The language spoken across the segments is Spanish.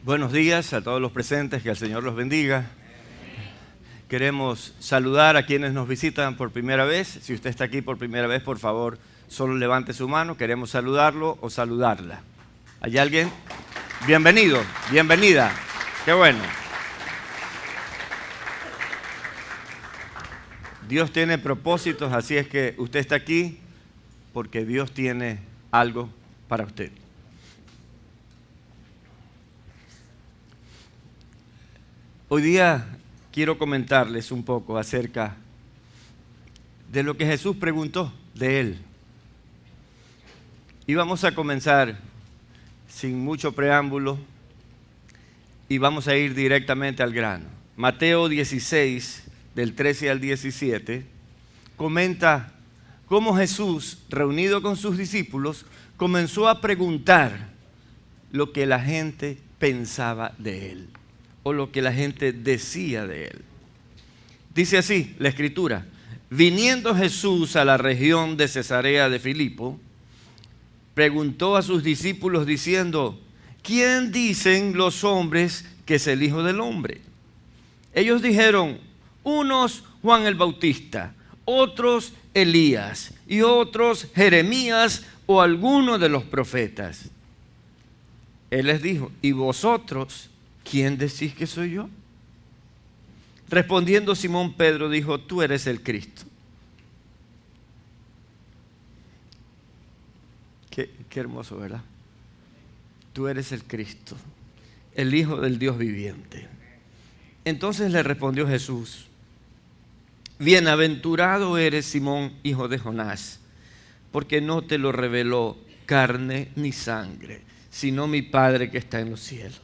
Buenos días a todos los presentes, que el Señor los bendiga. Queremos saludar a quienes nos visitan por primera vez. Si usted está aquí por primera vez, por favor, solo levante su mano. Queremos saludarlo o saludarla. ¿Hay alguien? Bienvenido, bienvenida. Qué bueno. Dios tiene propósitos, así es que usted está aquí porque Dios tiene algo para usted. Hoy día quiero comentarles un poco acerca de lo que Jesús preguntó de Él. Y vamos a comenzar sin mucho preámbulo y vamos a ir directamente al grano. Mateo 16, del 13 al 17, comenta cómo Jesús, reunido con sus discípulos, comenzó a preguntar lo que la gente pensaba de Él, o lo que la gente decía de Él. Dice así la Escritura: viniendo Jesús a la región de Cesarea de Filipo, preguntó a sus discípulos diciendo: ¿quién dicen los hombres que es el Hijo del Hombre? Ellos dijeron: unos Juan el Bautista, otros Elías y otros Jeremías o alguno de los profetas. Él les dijo: ¿y vosotros quién decís que soy yo? Respondiendo Simón Pedro dijo: tú eres el Cristo. Qué hermoso, ¿verdad? Tú eres el Cristo, el Hijo del Dios viviente. Entonces le respondió Jesús: bienaventurado eres, Simón, hijo de Jonás, porque no te lo reveló carne ni sangre, sino mi Padre que está en los cielos.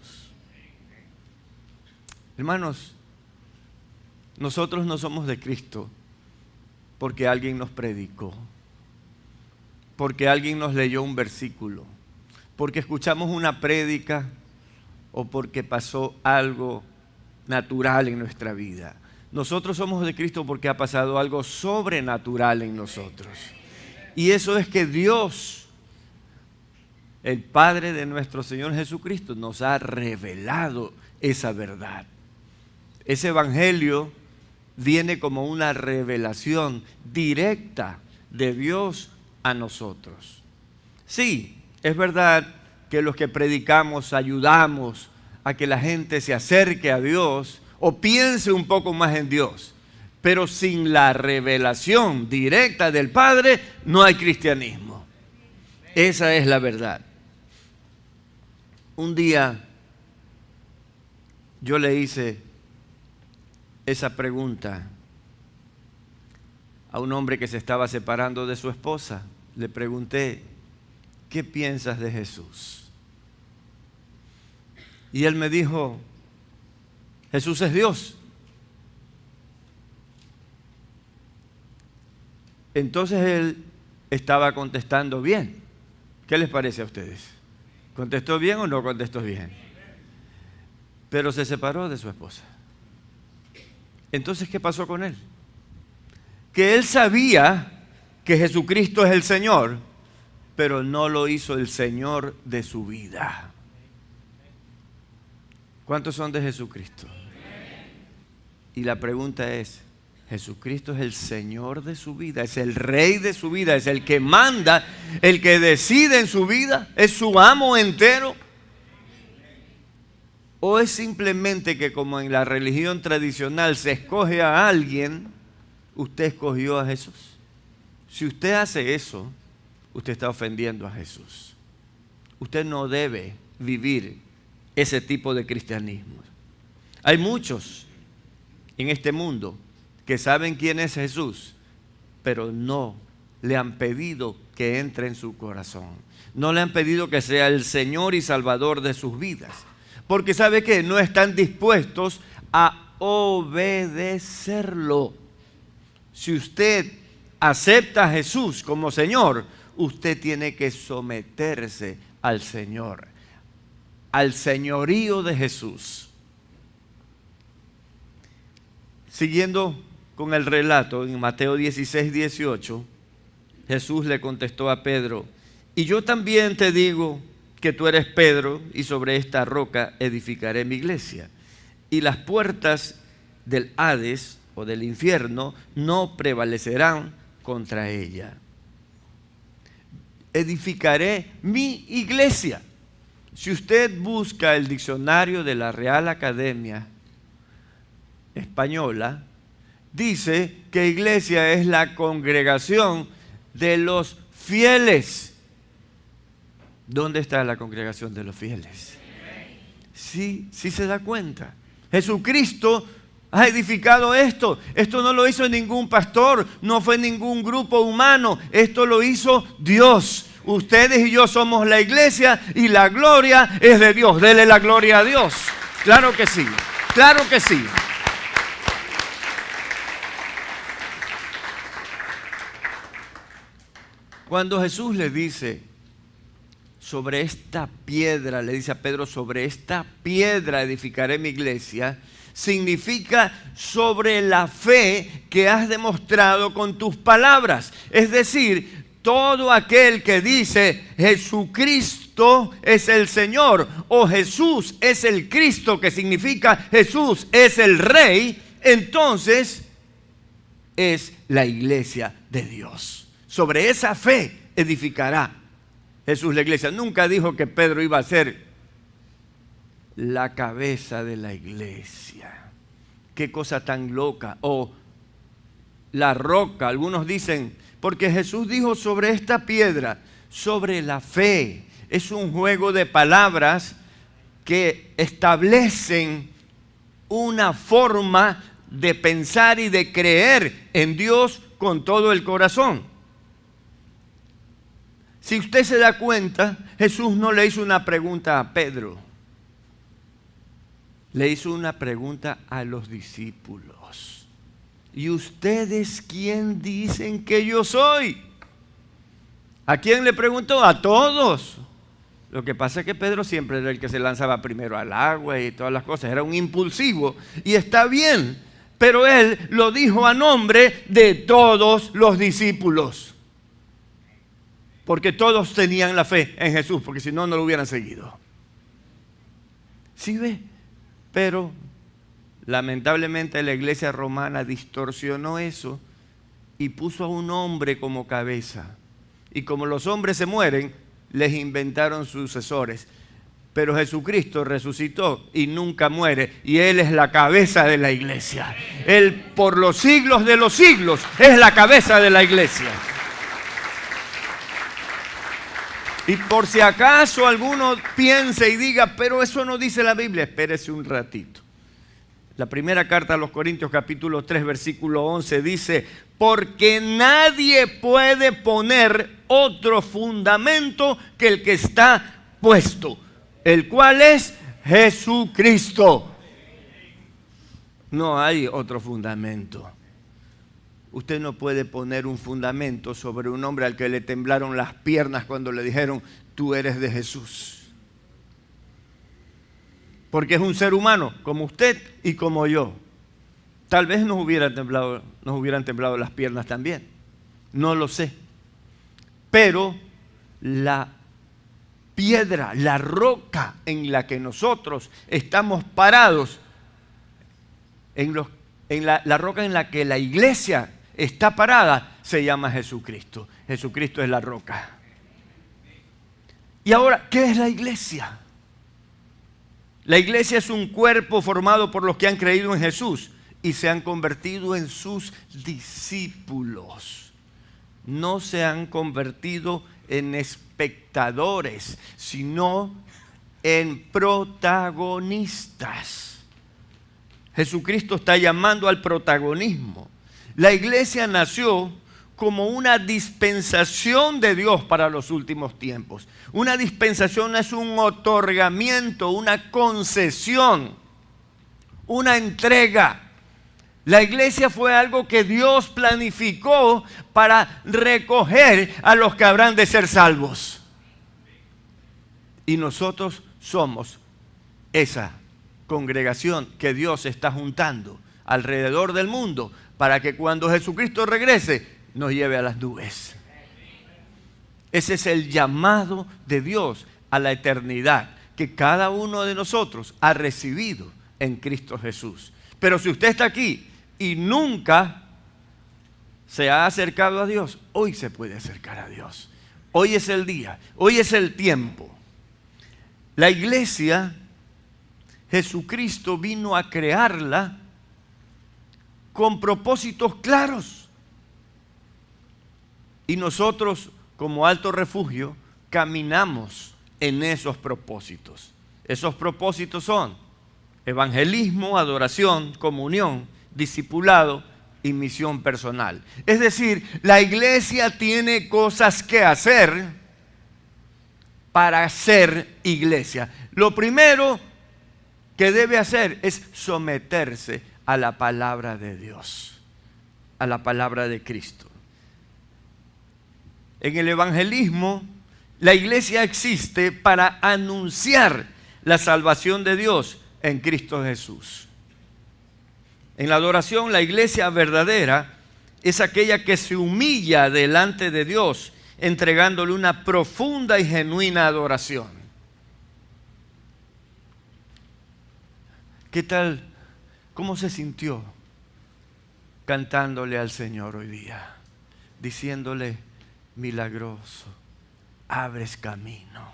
Hermanos, nosotros no somos de Cristo porque alguien nos predicó, porque alguien nos leyó un versículo, porque escuchamos una prédica o porque pasó algo natural en nuestra vida. Nosotros somos de Cristo porque ha pasado algo sobrenatural en nosotros. Y eso es que Dios, el Padre de nuestro Señor Jesucristo, nos ha revelado esa verdad. Ese evangelio viene como una revelación directa de Dios a nosotros. Sí, es verdad que los que predicamos ayudamos a que la gente se acerque a Dios o piense un poco más en Dios, pero sin la revelación directa del Padre no hay cristianismo. Esa es la verdad. Un día yo le hice esa pregunta a un hombre que se estaba separando de su esposa. Le pregunté: ¿qué piensas de Jesús? Y él me dijo: Jesús es Dios. Entonces él estaba contestando bien. ¿Qué les parece a ustedes? ¿Contestó bien o no contestó bien? Pero se separó de su esposa. Entonces, ¿qué pasó con él? Que él sabía que Jesucristo es el Señor, pero no lo hizo el Señor de su vida. ¿Cuántos son de Jesucristo? Y la pregunta es: ¿Jesucristo es el Señor de su vida? ¿Es el Rey de su vida? ¿Es el que manda, el que decide en su vida? ¿Es su amo entero? ¿O es simplemente que, como en la religión tradicional se escoge a alguien, usted escogió a Jesús? Si usted hace eso, usted está ofendiendo a Jesús. Usted no debe vivir ese tipo de cristianismo. Hay muchos en este mundo que saben quién es Jesús, pero no le han pedido que entre en su corazón. No le han pedido que sea el Señor y Salvador de sus vidas. Porque ¿sabe qué? No están dispuestos a obedecerlo. Si usted acepta a Jesús como Señor, usted tiene que someterse al Señor, al señorío de Jesús. Siguiendo con el relato, en Mateo 16, 18, Jesús le contestó a Pedro: y yo también te digo que tú eres Pedro, y sobre esta roca edificaré mi iglesia. Y las puertas del Hades o del infierno no prevalecerán contra ella. Edificaré mi iglesia. Si usted busca el diccionario de la Real Academia Española, dice que iglesia es la congregación de los fieles. ¿Dónde está la congregación de los fieles? Sí se da cuenta. Jesucristo ha edificado esto. Esto no lo hizo ningún pastor, no fue ningún grupo humano. Esto lo hizo Dios. Ustedes y yo somos la iglesia y la gloria es de Dios. Dele la gloria a Dios. Claro que sí, claro que sí. Cuando Jesús le dice, sobre esta piedra, le dice a Pedro, sobre esta piedra edificaré mi iglesia, significa sobre la fe que has demostrado con tus palabras. Es decir, todo aquel que dice Jesucristo es el Señor o Jesús es el Cristo, que significa Jesús es el Rey, entonces es la iglesia de Dios. Sobre esa fe edificará Jesús la iglesia. Nunca dijo que Pedro iba a ser la cabeza de la iglesia. Qué cosa tan loca. O la roca. Algunos dicen, porque Jesús dijo sobre esta piedra, sobre la fe. Es un juego de palabras que establecen una forma de pensar y de creer en Dios con todo el corazón. Si usted se da cuenta, Jesús no le hizo una pregunta a Pedro. Le hizo una pregunta a los discípulos. ¿Y ustedes quién dicen que yo soy? ¿A quién le preguntó? A todos. Lo que pasa es que Pedro siempre era el que se lanzaba primero al agua y todas las cosas. Era un impulsivo. Y está bien. Pero él lo dijo a nombre de todos los discípulos. Porque todos tenían la fe en Jesús, porque si no, no lo hubieran seguido. ¿Sí ve? Pero lamentablemente la iglesia romana distorsionó eso y puso a un hombre como cabeza. Y como los hombres se mueren, les inventaron sucesores. Pero Jesucristo resucitó y nunca muere. Y Él es la cabeza de la iglesia. Él por los siglos de los siglos es la cabeza de la iglesia. Y por si acaso alguno piense y diga, pero eso no dice la Biblia, espérese un ratito. La primera carta a los Corintios, capítulo 3, versículo 11, dice, porque nadie puede poner otro fundamento que el que está puesto, el cual es Jesucristo. No hay otro fundamento. Usted no puede poner un fundamento sobre un hombre al que le temblaron las piernas cuando le dijeron, tú eres de Jesús. Porque es un ser humano, como usted y como yo. Tal vez nos hubieran temblado las piernas también. No lo sé. Pero la piedra, la roca en la que nosotros estamos parados, la roca en la que la iglesia está parada, se llama Jesucristo. Jesucristo es la roca. Y ahora, ¿qué es la iglesia? La iglesia es un cuerpo formado por los que han creído en Jesús y se han convertido en sus discípulos. No se han convertido en espectadores, sino en protagonistas. Jesucristo está llamando al protagonismo. La iglesia nació como una dispensación de Dios para los últimos tiempos. Una dispensación es un otorgamiento, una concesión, una entrega. La iglesia fue algo que Dios planificó para recoger a los que habrán de ser salvos. Y nosotros somos esa congregación que Dios está juntando alrededor del mundo para que cuando Jesucristo regrese nos lleve a las nubes. Ese es el llamado de Dios a la eternidad que cada uno de nosotros ha recibido en Cristo Jesús. Pero si usted está aquí y nunca se ha acercado a Dios, hoy se puede acercar a Dios. Hoy es el día, hoy es el tiempo. La iglesia, Jesucristo vino a crearla con propósitos claros. Y nosotros, como Alto Refugio, caminamos en esos propósitos. Esos propósitos son evangelismo, adoración, comunión, discipulado y misión personal. Es decir, la iglesia tiene cosas que hacer para ser iglesia. Lo primero que debe hacer es someterse a la palabra de Dios, a la palabra de Cristo. En el evangelismo, la iglesia existe para anunciar la salvación de Dios en Cristo Jesús. En la adoración, la iglesia verdadera es aquella que se humilla delante de Dios, entregándole una profunda y genuina adoración. ¿Qué tal? ¿Cómo se sintió cantándole al Señor hoy día? Diciéndole, milagroso, abres camino,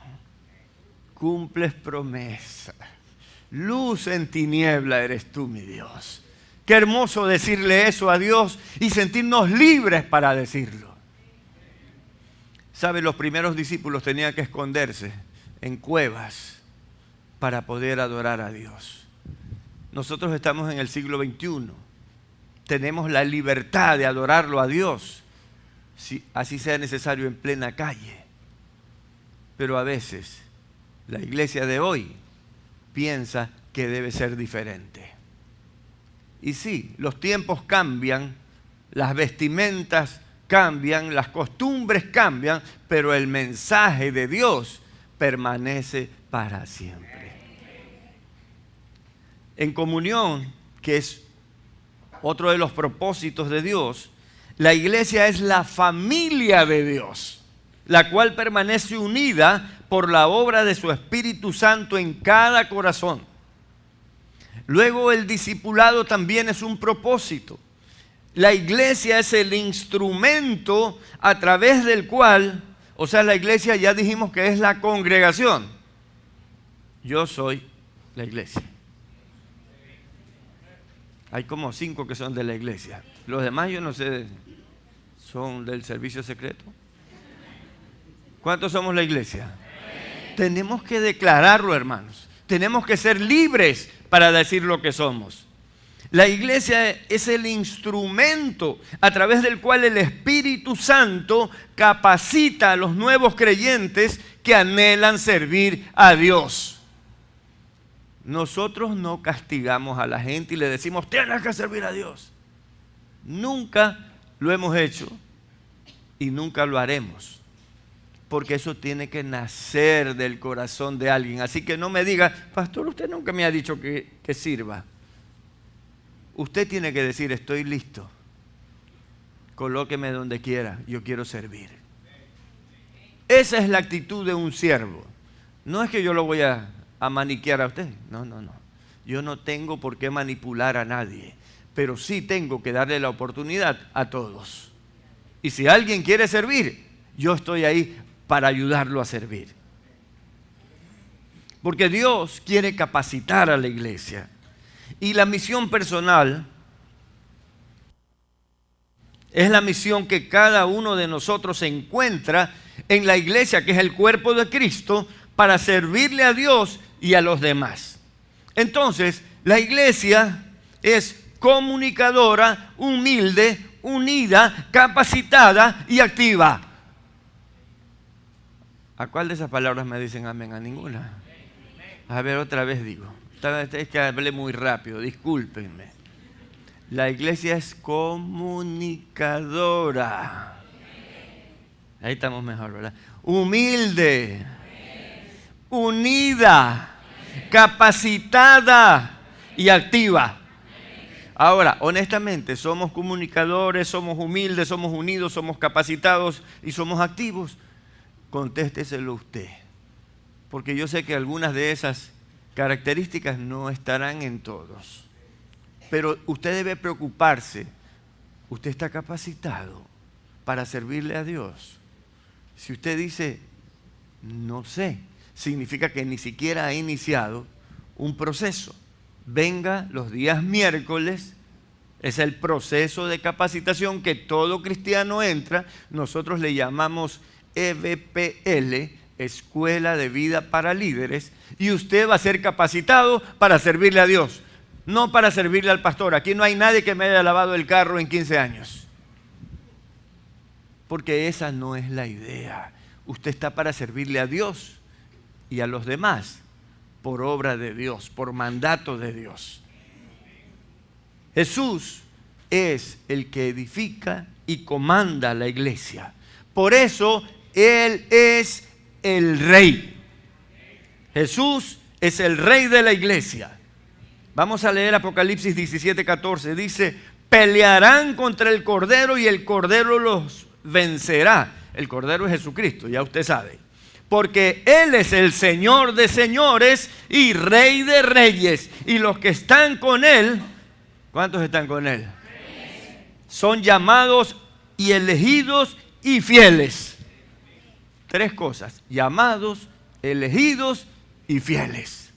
cumples promesa, luz en tiniebla eres tú, mi Dios. Qué hermoso decirle eso a Dios y sentirnos libres para decirlo. ¿Sabe? Los primeros discípulos tenían que esconderse en cuevas para poder adorar a Dios. Nosotros estamos en el siglo XXI. Tenemos la libertad de adorarlo a Dios, si así sea necesario, en plena calle. Pero a veces la iglesia de hoy piensa que debe ser diferente. Y sí, los tiempos cambian, las vestimentas cambian, las costumbres cambian, pero el mensaje de Dios permanece para siempre. En comunión, que es otro de los propósitos de Dios, la iglesia es la familia de Dios, la cual permanece unida por la obra de su Espíritu Santo en cada corazón. Luego el discipulado también es un propósito. La iglesia es el instrumento a través del cual, o sea, la iglesia ya dijimos que es la congregación. Yo soy la iglesia. Hay como 5 que son de la iglesia. Los demás yo no sé, son del servicio secreto. ¿Cuántos somos la iglesia? Tenemos que declararlo, hermanos. Tenemos que ser libres para decir lo que somos. La iglesia es el instrumento a través del cual el Espíritu Santo capacita a los nuevos creyentes que anhelan servir a Dios. Nosotros no castigamos a la gente y le decimos, tienes que servir a Dios. Nunca lo hemos hecho y nunca lo haremos. Porque eso tiene que nacer del corazón de alguien. Así que no me diga, pastor, usted nunca me ha dicho que sirva. Usted tiene que decir, estoy listo. Colóqueme donde quiera, yo quiero servir. Esa es la actitud de un siervo. No es que yo lo voy a maniquear a usted. No. Yo no tengo por qué manipular a nadie. Pero sí tengo que darle la oportunidad a todos. Y si alguien quiere servir, yo estoy ahí para ayudarlo a servir. Porque Dios quiere capacitar a la iglesia. Y la misión personal es la misión que cada uno de nosotros encuentra en la iglesia, que es el cuerpo de Cristo, para servirle a Dios y a los demás. Entonces, la iglesia es comunicadora, humilde, unida, capacitada y activa. ¿A cuál de esas palabras me dicen amén? A ninguna. A ver, otra vez digo. Es que hablé muy rápido, discúlpenme. La iglesia es comunicadora. Ahí estamos mejor, ¿verdad? Humilde, unida, capacitada y activa. Ahora, honestamente, ¿somos comunicadores, somos humildes, somos unidos, somos capacitados y somos activos? Contésteselo usted. porque yo sé que algunas de esas características no estarán en todos. Pero usted debe preocuparse. ¿Usted está capacitado para servirle a Dios? Si usted dice, no sé, significa que ni siquiera ha iniciado un proceso. Venga los días miércoles, es el proceso de capacitación que todo cristiano entra. Nosotros le llamamos EVPL, Escuela de Vida para Líderes, y usted va a ser capacitado para servirle a Dios, no para servirle al pastor. Aquí no hay nadie que me haya lavado el carro en 15 años, porque esa no es la idea. Usted está para servirle a Dios y a los demás por obra de Dios, por mandato de Dios. Jesús es el que edifica y comanda la iglesia. Por eso Él es el Rey. Jesús es el Rey de la iglesia. Vamos a leer Apocalipsis 17:14. Dice, pelearán contra el Cordero y el Cordero los vencerá. El Cordero es Jesucristo, ya usted sabe. Porque Él es el Señor de señores y Rey de reyes. Y los que están con Él, ¿cuántos están con Él? Son llamados y elegidos y fieles. Tres cosas: llamados, elegidos y fieles.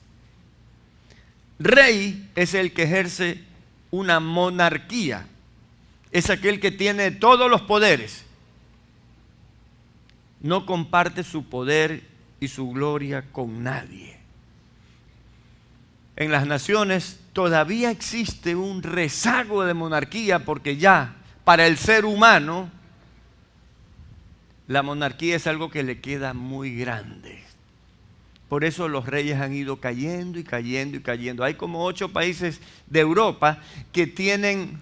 Rey es el que ejerce una monarquía. Es aquel que tiene todos los poderes. No comparte su poder y su gloria con nadie. En las naciones todavía existe un rezago de monarquía, porque ya para el ser humano la monarquía es algo que le queda muy grande. Por eso los reyes han ido cayendo y cayendo y cayendo. Hay como 8 países de Europa que tienen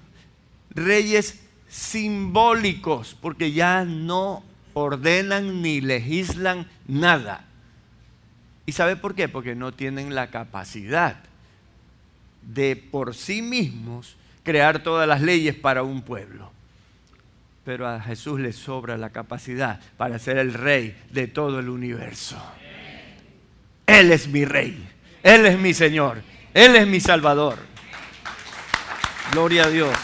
reyes simbólicos, porque ya no ordenan ni legislan nada. ¿Y sabe por qué? Porque no tienen la capacidad de por sí mismos crear todas las leyes para un pueblo. Pero a Jesús le sobra la capacidad para ser el Rey de todo el universo. Él es mi Rey, Él es mi Señor, Él es mi Salvador. Gloria a Dios.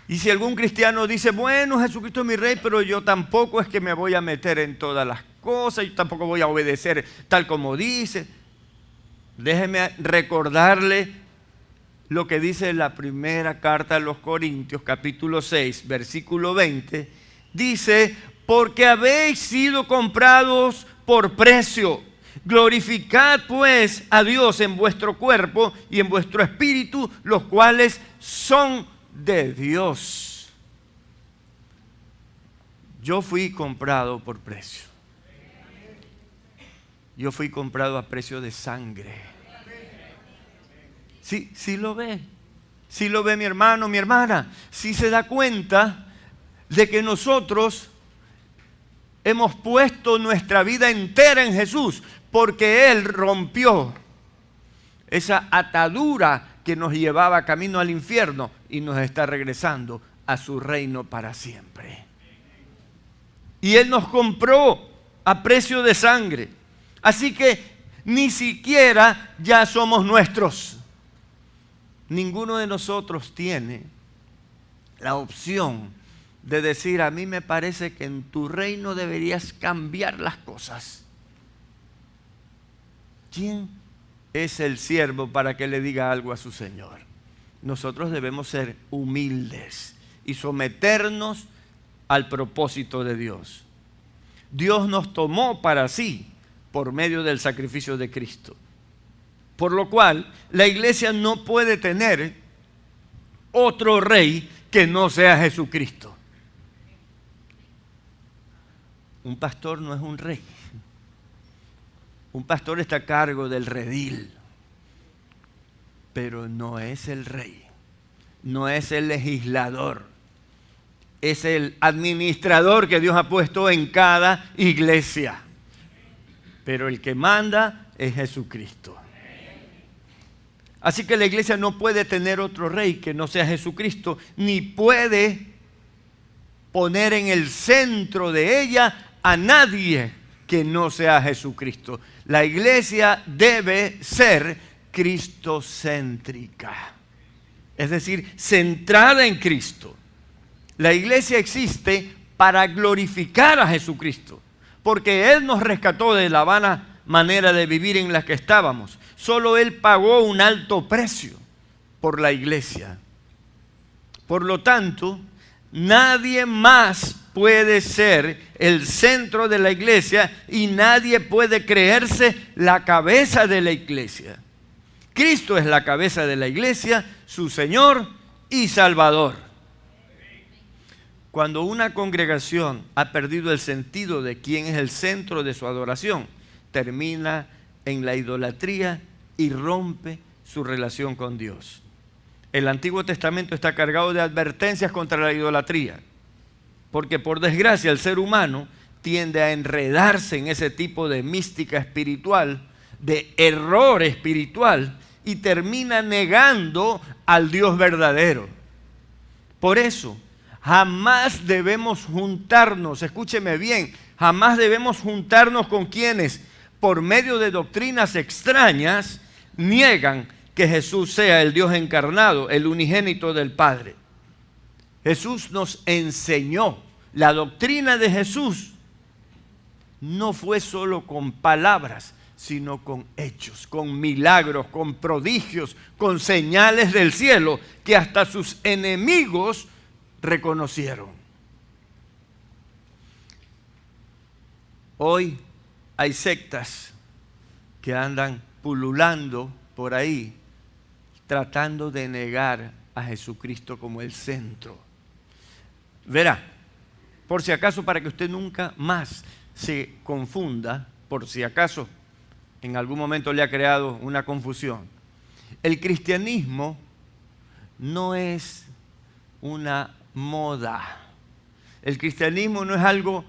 Y si algún cristiano dice, bueno, Jesucristo es mi Rey, pero yo tampoco es que me voy a meter en todas las cosas, yo tampoco voy a obedecer tal como dice. Déjeme recordarle lo que dice la primera carta a los Corintios, capítulo 6, versículo 20. Dice, porque habéis sido comprados por precio. Glorificad pues a Dios en vuestro cuerpo y en vuestro espíritu, los cuales son de Dios. Yo fui comprado por precio. Yo fui comprado a precio de sangre. Sí lo ve. Sí lo ve mi hermano, mi hermana. Sí se da cuenta de que nosotros hemos puesto nuestra vida entera en Jesús, porque Él rompió esa atadura que nos llevaba camino al infierno y nos está regresando a su reino para siempre. Y Él nos compró a precio de sangre. Así que ni siquiera ya somos nuestros. Ninguno de nosotros tiene la opción de decir, a mí me parece que en tu reino deberías cambiar las cosas. ¿Quién es el siervo para que le diga algo a su Señor? Nosotros debemos ser humildes y someternos al propósito de Dios. Dios nos tomó para sí por medio del sacrificio de Cristo. Por lo cual, la iglesia no puede tener otro rey que no sea Jesucristo. Un pastor no es un rey. Un pastor está a cargo del redil, pero no es el rey, no es el legislador, es el administrador que Dios ha puesto en cada iglesia. Pero el que manda es Jesucristo. Así que la iglesia no puede tener otro rey que no sea Jesucristo, ni puede poner en el centro de ella a nadie que no sea Jesucristo. La iglesia debe ser cristocéntrica, es decir, centrada en Cristo. La iglesia existe para glorificar a Jesucristo, porque Él nos rescató de la vana manera de vivir en la que estábamos. Solo Él pagó un alto precio por la iglesia. Por lo tanto, nadie más puede ser el centro de la iglesia y nadie puede creerse la cabeza de la iglesia. Cristo es la cabeza de la iglesia, su Señor y Salvador. Cuando una congregación ha perdido el sentido de quién es el centro de su adoración, termina en la idolatría y rompe su relación con Dios. El Antiguo Testamento está cargado de advertencias contra la idolatría, porque por desgracia el ser humano tiende a enredarse en ese tipo de mística espiritual, de error espiritual, y termina negando al Dios verdadero. Por eso, jamás debemos juntarnos, escúcheme bien, jamás debemos juntarnos con quienes, por medio de doctrinas extrañas, niegan que Jesús sea el Dios encarnado, el unigénito del Padre. Jesús nos enseñó. La doctrina de Jesús no fue solo con palabras, sino con hechos, con milagros, con prodigios, con señales del cielo que hasta sus enemigos reconocieron. Hoy hay sectas que andan pululando por ahí tratando de negar a Jesucristo como el centro. Verá, por si acaso, para que usted nunca más se confunda, por si acaso en algún momento le ha creado una confusión. El cristianismo no es una moda. El cristianismo no es algo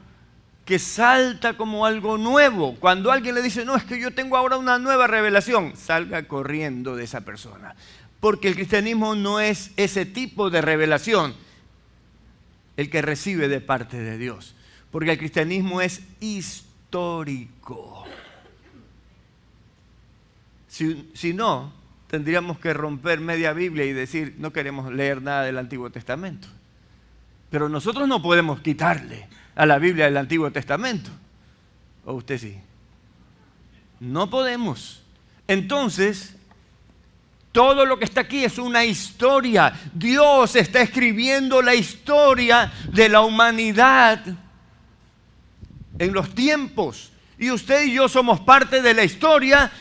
que salta como algo nuevo. Cuando alguien le dice, no, es que yo tengo ahora una nueva revelación, salga corriendo de esa persona. Porque el cristianismo no es ese tipo de revelación el que recibe de parte de Dios. Porque el cristianismo es histórico. Si no, tendríamos que romper media Biblia y decir, no queremos leer nada del Antiguo Testamento. Pero nosotros no podemos quitarle a la Biblia del Antiguo Testamento. ¿O usted sí? No podemos. Entonces, todo lo que está aquí es una historia. Dios está escribiendo la historia de la humanidad en los tiempos. Y usted y yo somos parte de la historia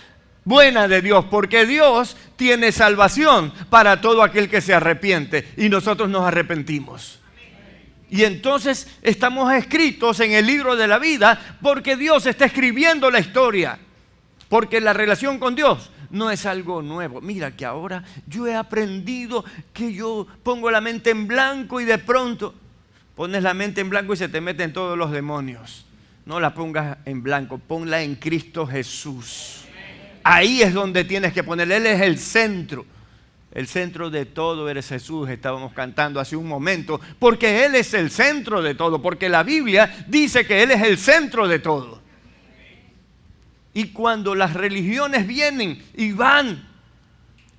buena de Dios, porque Dios tiene salvación para todo aquel que se arrepiente y nosotros nos arrepentimos. Y entonces estamos escritos en el libro de la vida porque Dios está escribiendo la historia, porque la relación con Dios no es algo nuevo. Mira que ahora yo he aprendido que yo pongo la mente en blanco y de pronto pones la mente en blanco y se te meten todos los demonios. No la pongas en blanco, ponla en Cristo Jesús. Ahí es donde tienes que ponerle. Él es el centro. El centro de todo eres Jesús, estábamos cantando hace un momento, porque Él es el centro de todo, porque la Biblia dice que Él es el centro de todo. Y cuando las religiones vienen y van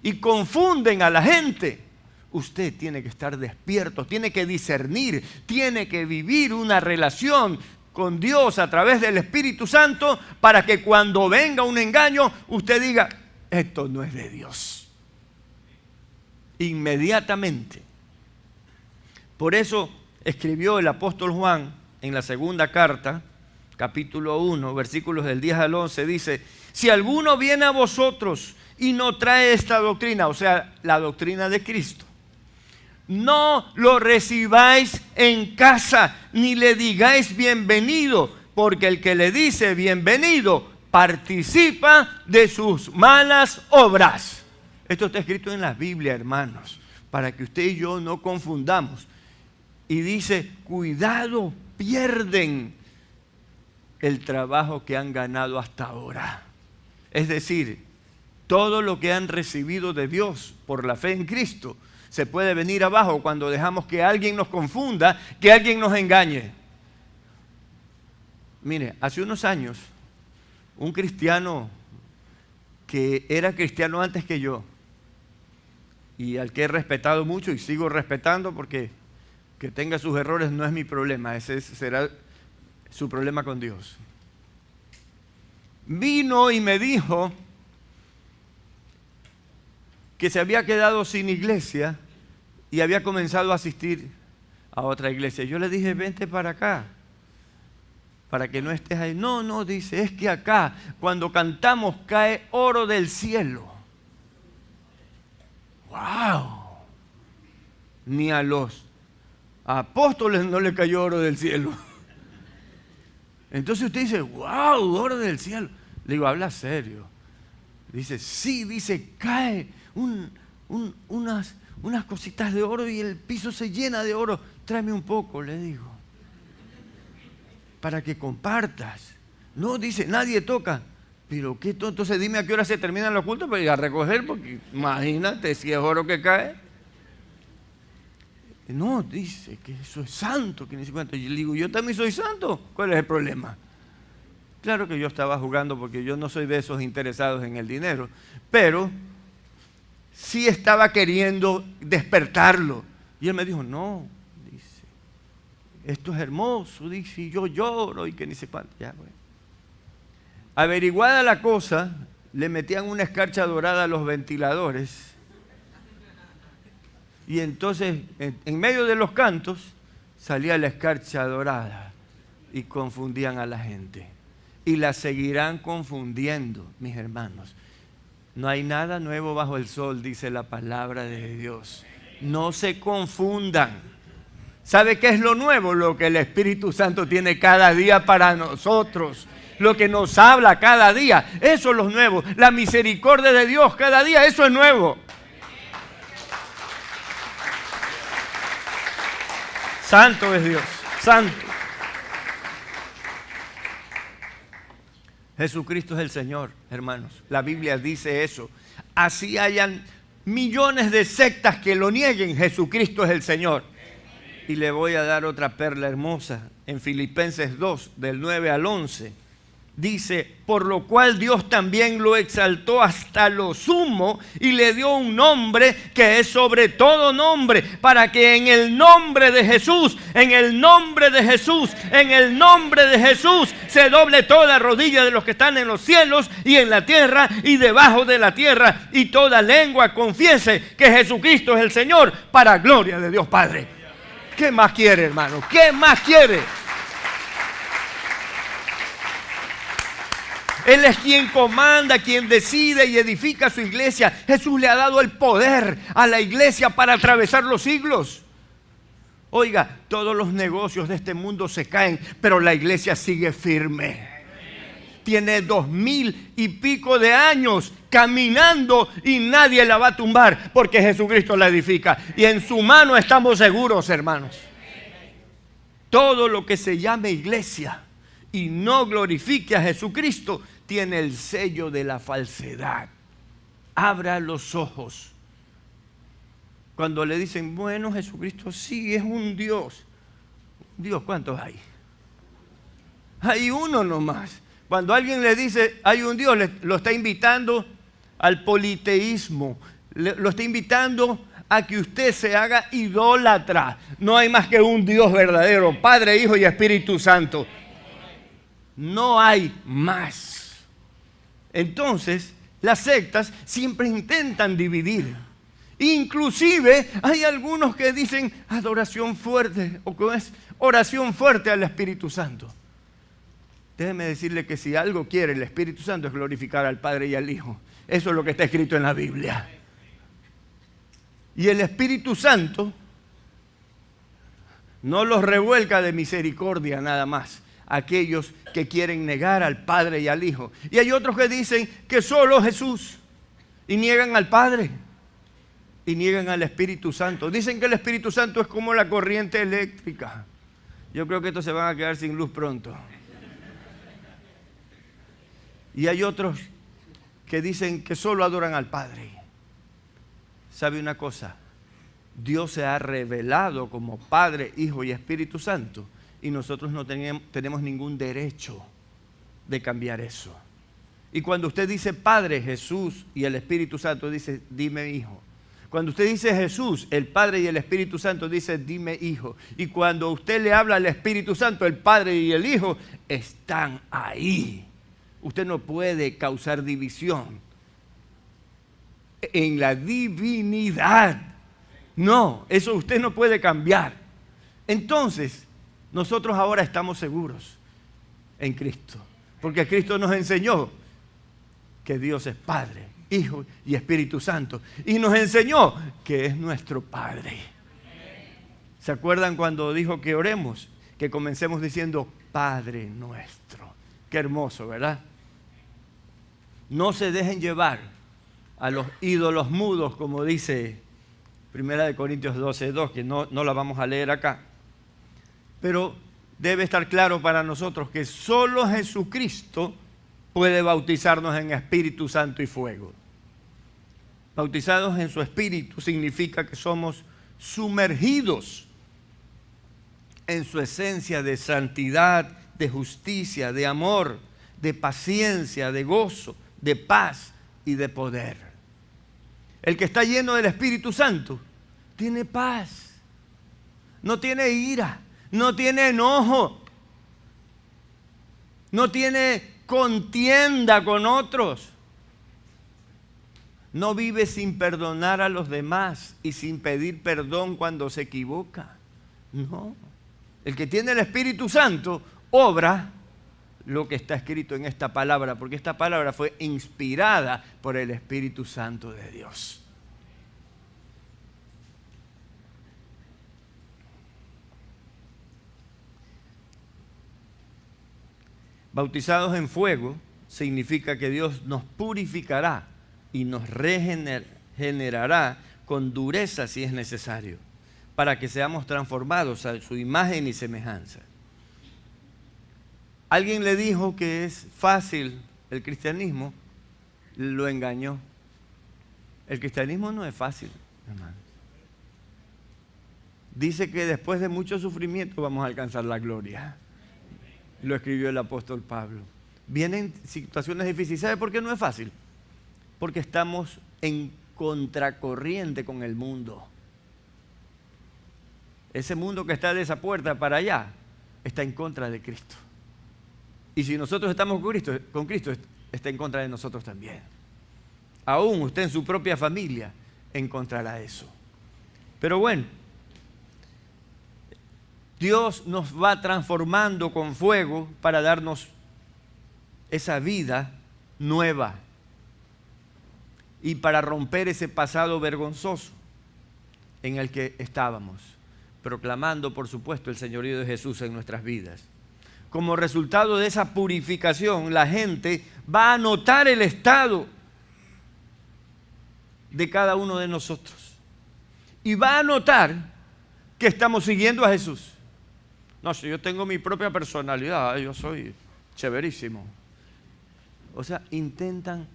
y confunden a la gente, usted tiene que estar despierto, tiene que discernir, tiene que vivir una relación con Dios a través del Espíritu Santo para que cuando venga un engaño, usted diga, esto no es de Dios. Inmediatamente. Por eso escribió el apóstol Juan en la segunda carta, capítulo 1, versículos del 10 al 11, dice, si alguno viene a vosotros y no trae esta doctrina, o sea, la doctrina de Cristo, no lo recibáis en casa, ni le digáis bienvenido, porque el que le dice bienvenido participa de sus malas obras. Esto está escrito en la Biblia, hermanos, para que usted y yo no confundamos. Y dice, cuidado, pierden el trabajo que han ganado hasta ahora. Es decir, todo lo que han recibido de Dios por la fe en Cristo, se puede venir abajo cuando dejamos que alguien nos confunda, que alguien nos engañe. Mire, hace unos años, un cristiano que era cristiano antes que yo, y al que he respetado mucho y sigo respetando porque que tenga sus errores no es mi problema, ese será su problema con Dios. Vino y me dijo que se había quedado sin iglesia y había comenzado a asistir a otra iglesia. Yo le dije, vente para acá, para que no estés ahí. No, dice, es que acá, cuando cantamos, cae oro del cielo. ¡Wow! Ni a los apóstoles no le cayó oro del cielo. Entonces usted dice, ¡wow! Oro del cielo. Le digo, habla serio. Dice, sí, dice, cae unas cositas de oro y el piso se llena de oro. Tráeme un poco, le digo, para que compartas. No, dice, nadie toca. Pero qué tonto, entonces dime a qué hora se terminan los cultos para ir a recoger, porque imagínate si es oro que cae. No, dice que eso es santo, que ni sé cuánto. Y le digo, yo también soy santo. ¿Cuál es el problema? Claro que yo estaba jugando porque yo no soy de esos interesados en el dinero, pero sí estaba queriendo despertarlo. Y él me dijo, no, dice, esto es hermoso, dice, y yo lloro y que ni sé cuánto. Ya, bueno. Averiguada la cosa, le metían una escarcha dorada a los ventiladores. Y entonces, en medio de los cantos, salía la escarcha dorada y confundían a la gente. Y la seguirán confundiendo, mis hermanos. No hay nada nuevo bajo el sol, dice la palabra de Dios. No se confundan. ¿Sabe qué es lo nuevo? Lo que el Espíritu Santo tiene cada día para nosotros. Lo que nos habla cada día. Eso es lo nuevo. La misericordia de Dios cada día, eso es nuevo. Santo es Dios, santo. Jesucristo es el Señor, hermanos. La Biblia dice eso. Así hayan millones de sectas que lo nieguen, Jesucristo es el Señor. Y le voy a dar otra perla hermosa. En Filipenses 2, del 9 al 11. Dice, por lo cual Dios también lo exaltó hasta lo sumo y le dio un nombre que es sobre todo nombre, para que en el nombre de Jesús, en el nombre de Jesús, en el nombre de Jesús, se doble toda rodilla de los que están en los cielos y en la tierra y debajo de la tierra, y toda lengua confiese que Jesucristo es el Señor, para gloria de Dios Padre. ¿Qué más quiere, hermano? ¿Qué más quiere? Él es quien comanda, quien decide y edifica su iglesia. Jesús le ha dado el poder a la iglesia para atravesar los siglos. Oiga, todos los negocios de este mundo se caen, pero la iglesia sigue firme. Tiene 2000 y pico de años caminando y nadie la va a tumbar porque Jesucristo la edifica. Y en su mano estamos seguros, hermanos. Todo lo que se llame iglesia y no glorifique a Jesucristo tiene el sello de la falsedad. Abra los ojos. Cuando le dicen, bueno, Jesucristo sí es un Dios. Dios, ¿cuántos hay? Hay uno nomás. Cuando alguien le dice, hay un Dios, lo está invitando al politeísmo. Lo está invitando a que usted se haga idólatra. No hay más que un Dios verdadero, Padre, Hijo y Espíritu Santo. No hay más. Entonces, las sectas siempre intentan dividir. Inclusive hay algunos que dicen adoración fuerte o que es oración fuerte al Espíritu Santo. Déjeme decirle que si algo quiere el Espíritu Santo es glorificar al Padre y al Hijo. Eso es lo que está escrito en la Biblia. Y el Espíritu Santo no los revuelca de misericordia nada más. Aquellos que quieren negar al Padre y al Hijo. Y hay otros que dicen que solo Jesús y niegan al Padre y niegan al Espíritu Santo. Dicen que el Espíritu Santo es como la corriente eléctrica. Yo creo que estos se van a quedar sin luz pronto. Y hay otros que dicen que solo adoran al Padre. ¿Sabe una cosa? Dios se ha revelado como Padre, Hijo y Espíritu Santo, y nosotros no tenemos ningún derecho de cambiar eso. Y cuando usted dice Padre, Jesús y el Espíritu Santo, dice, dime hijo. Cuando usted dice Jesús, el Padre y el Espíritu Santo, dice, dime hijo. Y cuando usted le habla al Espíritu Santo, el Padre y el Hijo están ahí. Usted no puede causar división en la divinidad. No, eso usted no puede cambiar. Entonces, nosotros ahora estamos seguros en Cristo, porque Cristo nos enseñó que Dios es Padre, Hijo y Espíritu Santo, y nos enseñó que es nuestro Padre. ¿Se acuerdan cuando dijo que oremos? Que comencemos diciendo Padre nuestro. Qué hermoso, ¿verdad? No se dejen llevar a los ídolos mudos, como dice 1 Corintios 12:2, que no la vamos a leer acá. Pero debe estar claro para nosotros que solo Jesucristo puede bautizarnos en Espíritu Santo y fuego. Bautizados en su Espíritu significa que somos sumergidos en su esencia de santidad, de justicia, de amor, de paciencia, de gozo, de paz y de poder. El que está lleno del Espíritu Santo tiene paz, no tiene ira, no tiene enojo, no tiene contienda con otros, no vive sin perdonar a los demás y sin pedir perdón cuando se equivoca. No, el que tiene el Espíritu Santo obra lo que está escrito en esta palabra, porque esta palabra fue inspirada por el Espíritu Santo de Dios. Bautizados en fuego significa que Dios nos purificará y nos regenerará con dureza si es necesario, para que seamos transformados a su imagen y semejanza. Alguien le dijo que es fácil el cristianismo, lo engañó. El cristianismo no es fácil, hermano. Dice que después de mucho sufrimiento vamos a alcanzar la gloria. Lo escribió el apóstol Pablo. Vienen situaciones difíciles. ¿Sabe por qué no es fácil? Porque estamos en contracorriente con el mundo. Ese mundo que está de esa puerta para allá está en contra de Cristo. Y si nosotros estamos con Cristo, está en contra de nosotros también. Aún usted en su propia familia encontrará eso. Pero bueno, Dios nos va transformando con fuego para darnos esa vida nueva y para romper ese pasado vergonzoso en el que estábamos, proclamando, por supuesto, el señorío de Jesús en nuestras vidas. Como resultado de esa purificación, la gente va a notar el estado de cada uno de nosotros y va a notar que estamos siguiendo a Jesús. No, si yo tengo mi propia personalidad, yo soy chéverísimo. O sea, intentan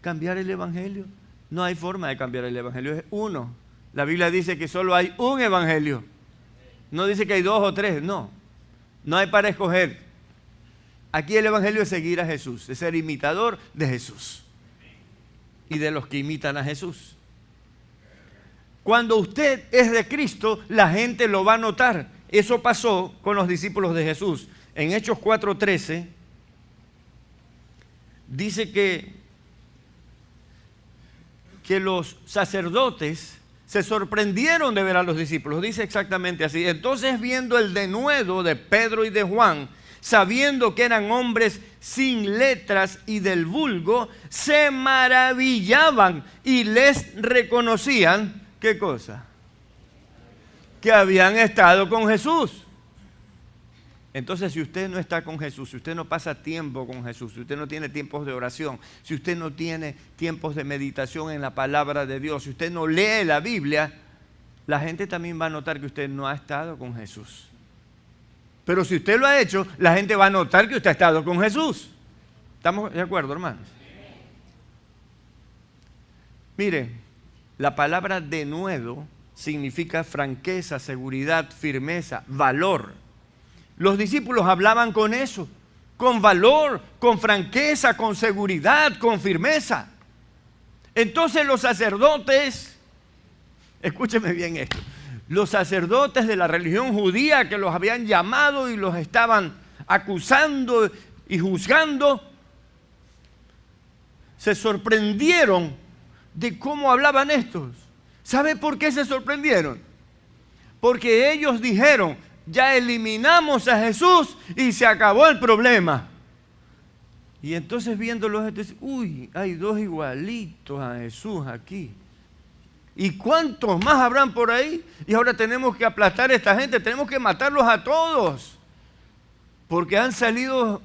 cambiar el evangelio. No hay forma de cambiar el evangelio, es uno. La Biblia dice que solo hay un evangelio. No dice que hay dos o tres, no. No hay para escoger. Aquí el evangelio es seguir a Jesús, es ser imitador de Jesús y de los que imitan a Jesús. Cuando usted es de Cristo, la gente lo va a notar. Eso pasó con los discípulos de Jesús. En Hechos 4:13 dice que los sacerdotes se sorprendieron de ver a los discípulos. Dice exactamente así. Entonces, viendo el denuedo de Pedro y de Juan, sabiendo que eran hombres sin letras y del vulgo, se maravillaban y les reconocían, ¿qué cosa? Que habían estado con Jesús. Entonces, si usted no está con Jesús, si usted no pasa tiempo con Jesús, si usted no tiene tiempos de oración, si usted no tiene tiempos de meditación en la palabra de Dios, si usted no lee la Biblia, la gente también va a notar que usted no ha estado con Jesús. Pero si usted lo ha hecho, la gente va a notar que usted ha estado con Jesús. ¿Estamos de acuerdo, hermanos? Mire, la palabra denuedo significa franqueza, seguridad, firmeza, valor. Los discípulos hablaban con eso, con valor, con franqueza, con seguridad, con firmeza. Entonces los sacerdotes, escúcheme bien esto, los sacerdotes de la religión judía que los habían llamado y los estaban acusando y juzgando, se sorprendieron de cómo hablaban estos. ¿Sabe por qué se sorprendieron? Porque ellos dijeron, ya eliminamos a Jesús y se acabó el problema. Y entonces viéndolos, uy, hay dos igualitos a Jesús aquí. ¿Y cuántos más habrán por ahí? Y ahora tenemos que aplastar a esta gente, tenemos que matarlos a todos. Porque han salido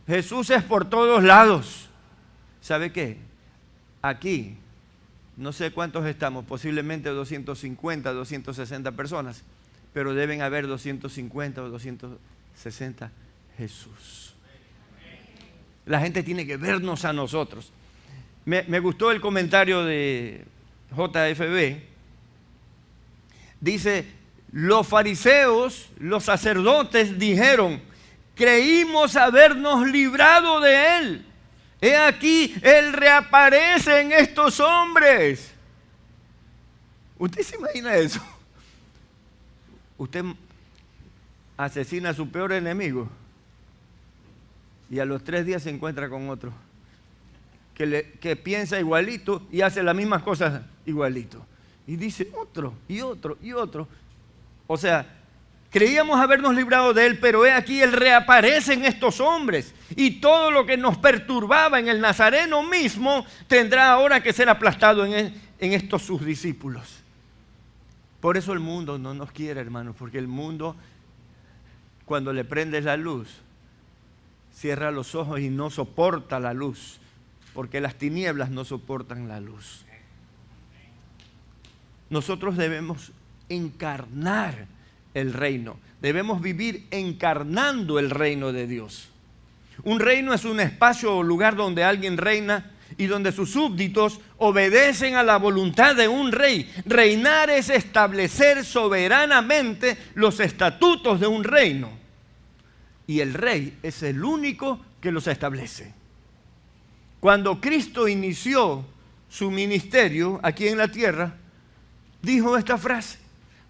Jesuses por todos lados. ¿Sabe qué? Aquí, no sé cuántos estamos, posiblemente 250, 260 personas, pero deben haber 250 o 260 Jesús. La gente tiene que vernos a nosotros. Me gustó el comentario de JFB. Dice, los fariseos, los sacerdotes dijeron, creímos habernos librado de él. He aquí, él reaparece en estos hombres. ¿Usted se imagina eso? Usted asesina a su peor enemigo y a los 3 días se encuentra con otro que piensa igualito y hace las mismas cosas igualito. Y dice otro, y otro, y otro. O sea, creíamos habernos librado de él, pero he aquí, él reaparece en estos hombres. Y todo lo que nos perturbaba en el Nazareno mismo tendrá ahora que ser aplastado en estos sus discípulos. Por eso el mundo no nos quiere, hermanos, porque el mundo, cuando le prendes la luz, cierra los ojos y no soporta la luz, porque las tinieblas no soportan la luz. Nosotros debemos encarnar el reino, debemos vivir encarnando el reino de Dios. Un reino es un espacio o lugar donde alguien reina y donde sus súbditos obedecen a la voluntad de un rey. Reinar es establecer soberanamente los estatutos de un reino. Y el rey es el único que los establece. Cuando Cristo inició su ministerio aquí en la tierra, dijo esta frase,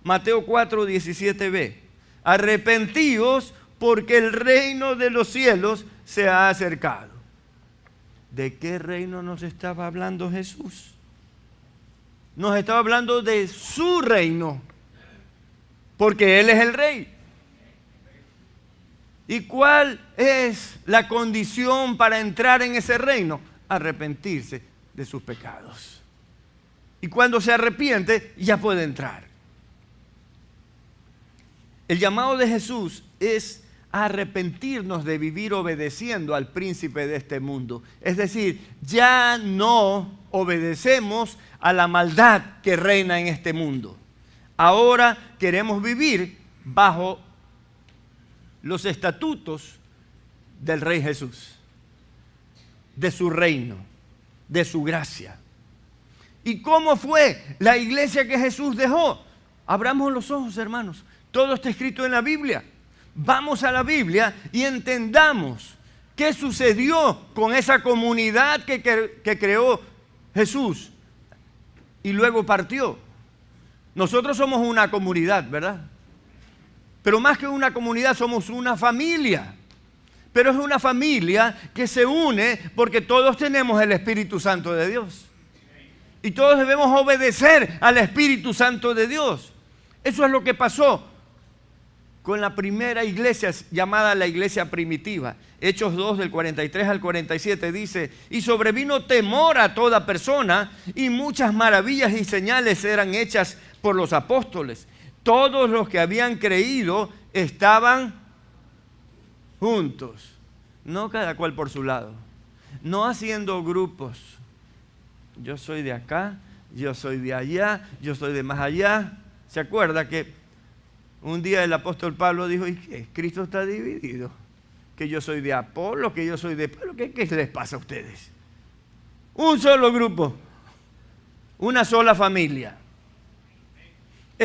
Mateo 4, 17b, arrepentíos porque el reino de los cielos se ha acercado. ¿De qué reino nos estaba hablando Jesús? Nos estaba hablando de su reino, porque Él es el rey. ¿Y cuál es la condición para entrar en ese reino? Arrepentirse de sus pecados. Y cuando se arrepiente, ya puede entrar. El llamado de Jesús es arrepentirnos de vivir obedeciendo al príncipe de este mundo. Es decir, ya no obedecemos a la maldad que reina en este mundo. Ahora queremos vivir bajo los estatutos del Rey Jesús, de su reino, de su gracia. ¿Y cómo fue la iglesia que Jesús dejó? Abramos los ojos, hermanos. Todo está escrito en la Biblia. Vamos a la Biblia y entendamos qué sucedió con esa comunidad que creó Jesús y luego partió. Nosotros somos una comunidad, ¿verdad? Pero más que una comunidad, somos una familia. Pero es una familia que se une porque todos tenemos el Espíritu Santo de Dios. Y todos debemos obedecer al Espíritu Santo de Dios. Eso es lo que pasó con la primera iglesia llamada la iglesia primitiva. Hechos 2 del 43 al 47 dice, y sobrevino temor a toda persona y muchas maravillas y señales eran hechas por los apóstoles. Todos los que habían creído estaban juntos, no cada cual por su lado, no haciendo grupos. Yo soy de acá, yo soy de allá, yo soy de más allá. ¿Se acuerda que un día el apóstol Pablo dijo, ¿y qué? Cristo está dividido. Que yo soy de Apolo, que yo soy de Pablo. ¿Qué les pasa a ustedes? Un solo grupo, una sola familia.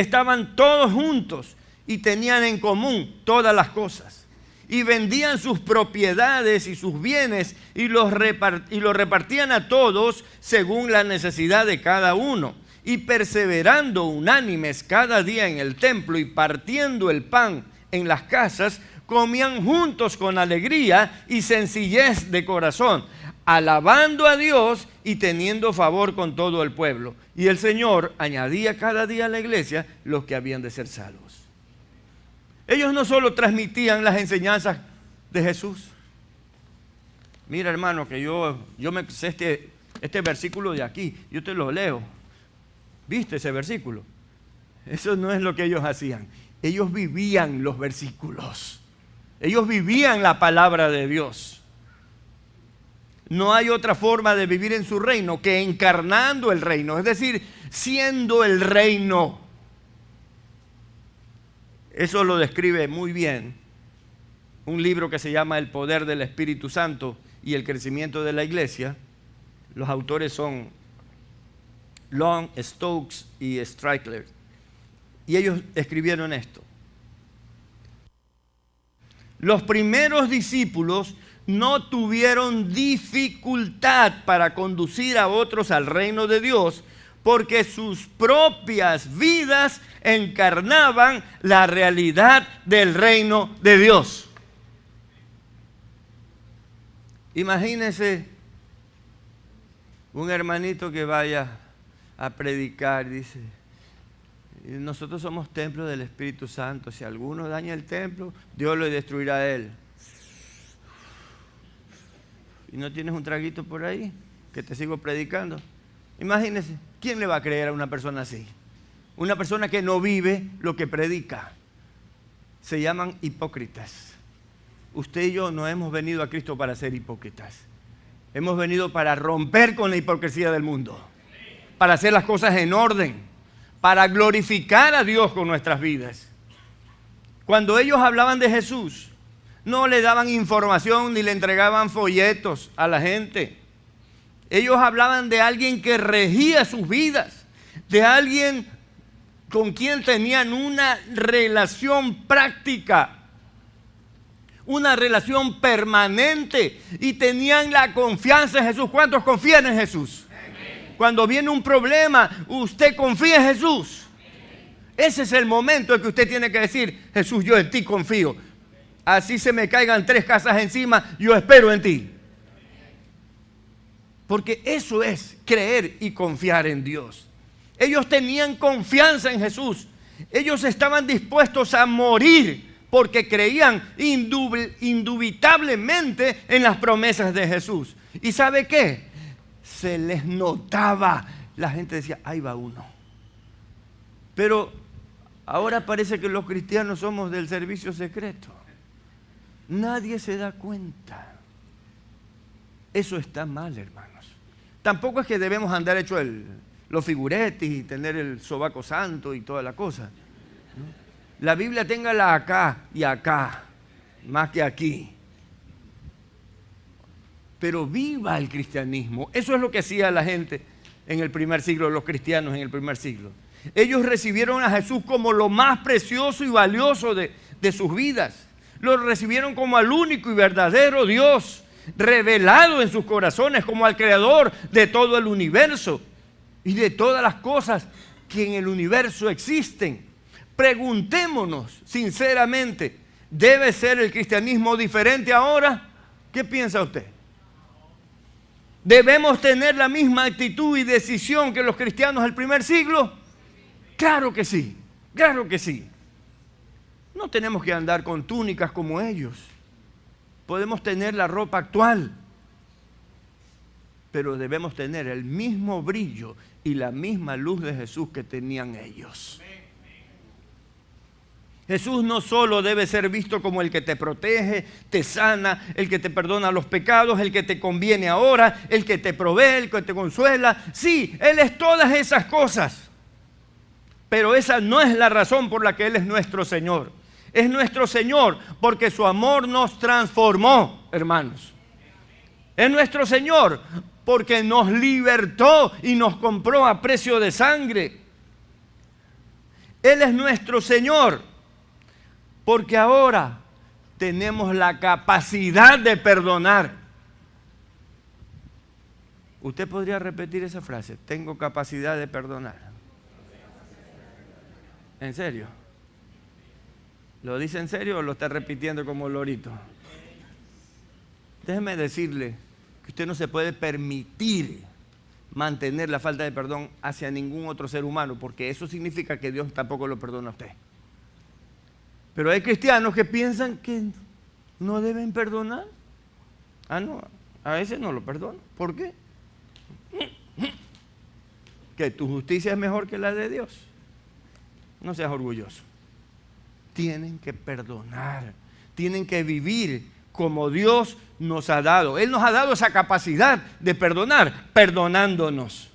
estaban todos juntos y tenían en común todas las cosas. Y vendían sus propiedades y sus bienes y los repartían a todos según la necesidad de cada uno. Y perseverando unánimes cada día en el templo y partiendo el pan en las casas, comían juntos con alegría y sencillez de corazón, alabando a Dios y teniendo favor con todo el pueblo. Y el Señor añadía cada día a la iglesia los que habían de ser salvos. Ellos no solo transmitían las enseñanzas de Jesús. Mira, hermano, que yo me sé este versículo de aquí, yo te lo leo. ¿Viste ese versículo? Eso no es lo que ellos hacían. Ellos vivían los versículos. Ellos vivían la palabra de Dios. No hay otra forma de vivir en su reino que encarnando el reino, es decir, siendo el reino. Eso lo describe muy bien un libro que se llama El poder del Espíritu Santo y el crecimiento de la iglesia. Los autores son Long, Stokes y Strickler. Y ellos escribieron esto. Los primeros discípulos no tuvieron dificultad para conducir a otros al reino de Dios, porque sus propias vidas encarnaban la realidad del reino de Dios. Imagínense un hermanito que vaya a predicar, dice: nosotros somos templo del Espíritu Santo, si alguno daña el templo, Dios lo destruirá a él. ¿Y no tienes un traguito por ahí que te sigo predicando? Imagínense, ¿quién le va a creer a una persona así? Una persona que no vive lo que predica. Se llaman hipócritas. Usted y yo no hemos venido a Cristo para ser hipócritas. Hemos venido para romper con la hipocresía del mundo, para hacer las cosas en orden, para glorificar a Dios con nuestras vidas. Cuando ellos hablaban de Jesús, no le daban información ni le entregaban folletos a la gente. Ellos hablaban de alguien que regía sus vidas, de alguien con quien tenían una relación práctica, una relación permanente, y tenían la confianza en Jesús. ¿Cuántos confían en Jesús? Amén. Cuando viene un problema, usted confía en Jesús. Ese es el momento en que usted tiene que decir: Jesús, yo en ti confío. Así se me caigan 3 casas encima, yo espero en ti. Porque eso es creer y confiar en Dios. Ellos tenían confianza en Jesús. Ellos estaban dispuestos a morir porque creían indubitablemente en las promesas de Jesús. ¿Y sabe qué? Se les notaba. La gente decía: ahí va uno. Pero ahora parece que los cristianos somos del servicio secreto. Nadie se da cuenta. Eso está mal, hermanos. Tampoco es que debemos andar hecho los figuretes y tener el sobaco santo y toda la cosa, ¿no? La Biblia téngala acá y acá, más que aquí. Pero viva el cristianismo. Eso es lo que hacía la gente en el primer siglo, los cristianos en el primer siglo. Ellos recibieron a Jesús como lo más precioso y valioso de sus vidas. Lo recibieron como al único y verdadero Dios, revelado en sus corazones como al creador de todo el universo y de todas las cosas que en el universo existen. Preguntémonos sinceramente: ¿debe ser el cristianismo diferente ahora? ¿Qué piensa usted? ¿Debemos tener la misma actitud y decisión que los cristianos del primer siglo? Claro que sí, claro que sí. No tenemos que andar con túnicas como ellos. Podemos tener la ropa actual, pero debemos tener el mismo brillo y la misma luz de Jesús que tenían ellos. Jesús no solo debe ser visto como el que te protege, te sana, el que te perdona los pecados, el que te conviene ahora, el que te provee, el que te consuela. Sí, Él es todas esas cosas, pero esa no es la razón por la que Él es nuestro Señor. Es nuestro Señor porque su amor nos transformó, hermanos. Es nuestro Señor porque nos libertó y nos compró a precio de sangre. Él es nuestro Señor, porque ahora tenemos la capacidad de perdonar. Usted podría repetir esa frase: tengo capacidad de perdonar. ¿En serio? ¿Lo dice en serio o lo está repitiendo como lorito? Déjeme decirle que usted no se puede permitir mantener la falta de perdón hacia ningún otro ser humano, porque eso significa que Dios tampoco lo perdona a usted. Pero hay cristianos que piensan que no deben perdonar. No, a ese no lo perdono. ¿Por qué? ¿Que tu justicia es mejor que la de Dios? No seas orgulloso. Tienen que perdonar, tienen que vivir como Dios nos ha dado. Él nos ha dado esa capacidad de perdonar, perdonándonos.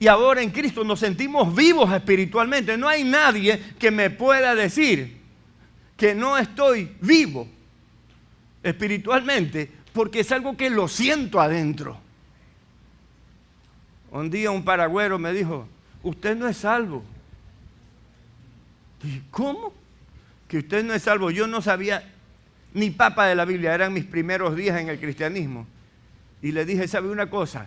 Y ahora en Cristo nos sentimos vivos espiritualmente. No hay nadie que me pueda decir que no estoy vivo espiritualmente, porque es algo que lo siento adentro. Un día un paragüero me dijo: usted no es salvo. ¿Y cómo? Que usted no es salvo. Yo no sabía ni papa de la Biblia, eran mis primeros días en el cristianismo. Y le dije: ¿sabe una cosa?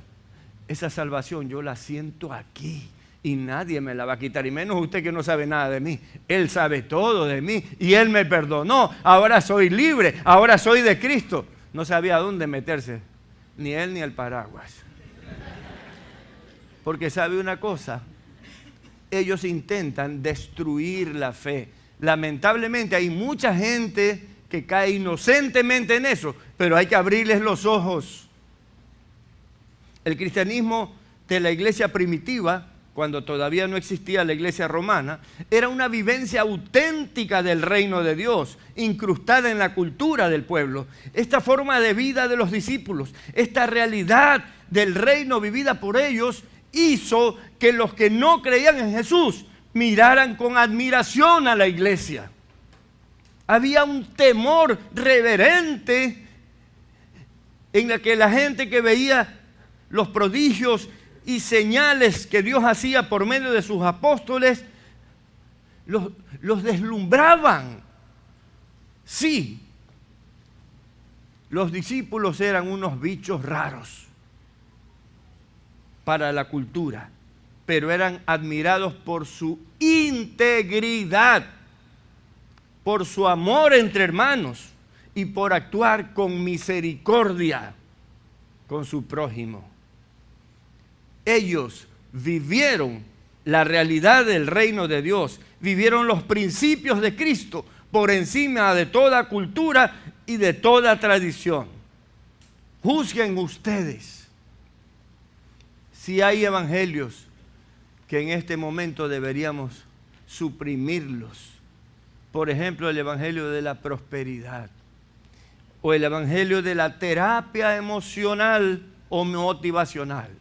Esa salvación yo la siento aquí y nadie me la va a quitar, y menos usted que no sabe nada de mí. Él sabe todo de mí y Él me perdonó. Ahora soy libre, ahora soy de Cristo. No sabía dónde meterse, ni él ni el paraguas. Porque sabe una cosa, ellos intentan destruir la fe. Lamentablemente hay mucha gente que cae inocentemente en eso, pero hay que abrirles los ojos. El cristianismo de la iglesia primitiva, cuando todavía no existía la iglesia romana, era una vivencia auténtica del reino de Dios, incrustada en la cultura del pueblo. Esta forma de vida de los discípulos, esta realidad del reino vivida por ellos, hizo que los que no creían en Jesús miraran con admiración a la iglesia. Había un temor reverente en la que la gente que veía los prodigios y señales que Dios hacía por medio de sus apóstoles, los deslumbraban. Sí, los discípulos eran unos bichos raros para la cultura, pero eran admirados por su integridad, por su amor entre hermanos y por actuar con misericordia con su prójimo. Ellos vivieron la realidad del reino de Dios, vivieron los principios de Cristo por encima de toda cultura y de toda tradición. Juzguen ustedes si hay evangelios que en este momento deberíamos suprimirlos. Por ejemplo, el evangelio de la prosperidad o el evangelio de la terapia emocional o motivacional.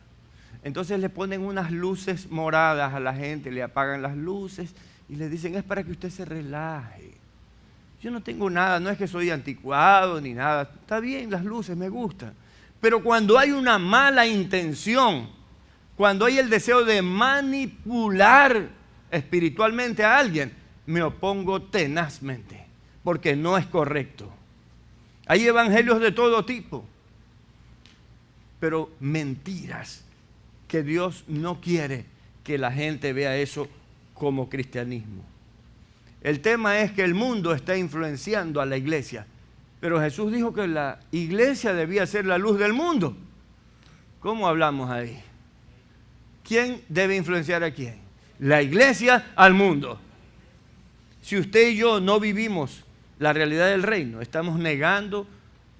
Entonces le ponen unas luces moradas a la gente, le apagan las luces y le dicen: es para que usted se relaje. Yo no tengo nada, no es que soy anticuado ni nada. Está bien, las luces me gustan. Pero cuando hay una mala intención, cuando hay el deseo de manipular espiritualmente a alguien, me opongo tenazmente, porque no es correcto. Hay evangelios de todo tipo, pero mentiras que Dios no quiere que la gente vea eso como cristianismo. El tema es que el mundo está influenciando a la iglesia, pero Jesús dijo que la iglesia debía ser la luz del mundo. ¿Cómo hablamos ahí? ¿Quién debe influenciar a quién? La iglesia al mundo. Si usted y yo no vivimos la realidad del reino, estamos negando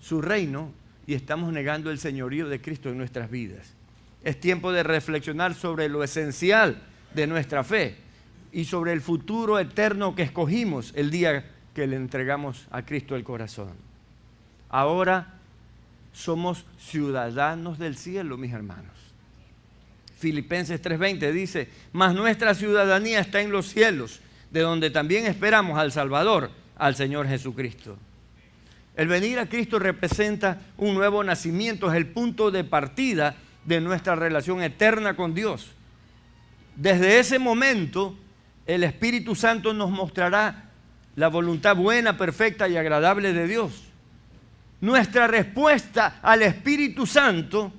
su reino y estamos negando el señorío de Cristo en nuestras vidas. Es tiempo de reflexionar sobre lo esencial de nuestra fe y sobre el futuro eterno que escogimos el día que le entregamos a Cristo el corazón. Ahora somos ciudadanos del cielo, mis hermanos. Filipenses 3:20 dice: mas nuestra ciudadanía está en los cielos, de donde también esperamos al Salvador, al Señor Jesucristo. El venir a Cristo representa un nuevo nacimiento, es el punto de partida de nuestra relación eterna con Dios. Desde ese momento el Espíritu Santo nos mostrará la voluntad buena, perfecta y agradable de Dios. Nuestra respuesta al Espíritu Santo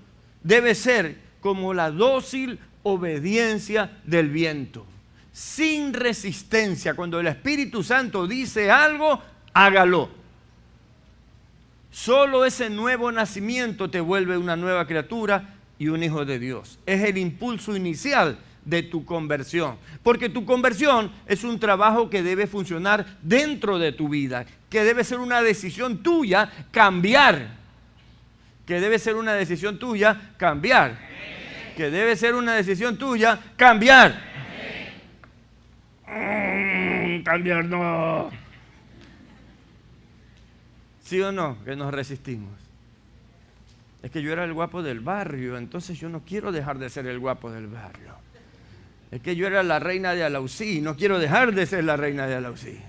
debe ser como la dócil obediencia del viento, sin resistencia. Cuando el Espíritu Santo dice algo, hágalo. Solo ese nuevo nacimiento te vuelve una nueva criatura y un hijo de Dios. Es el impulso inicial de tu conversión, porque tu conversión es un trabajo que debe funcionar dentro de tu vida, que debe ser una decisión tuya cambiar, que debe ser una decisión tuya cambiar, que debe ser una decisión tuya cambiar. Cambiar no. ¿Sí o no? Que nos resistimos. Es que yo era el guapo del barrio, entonces yo no quiero dejar de ser el guapo del barrio. Es que yo era la reina de Alausí, no quiero dejar de ser la reina de Alausí.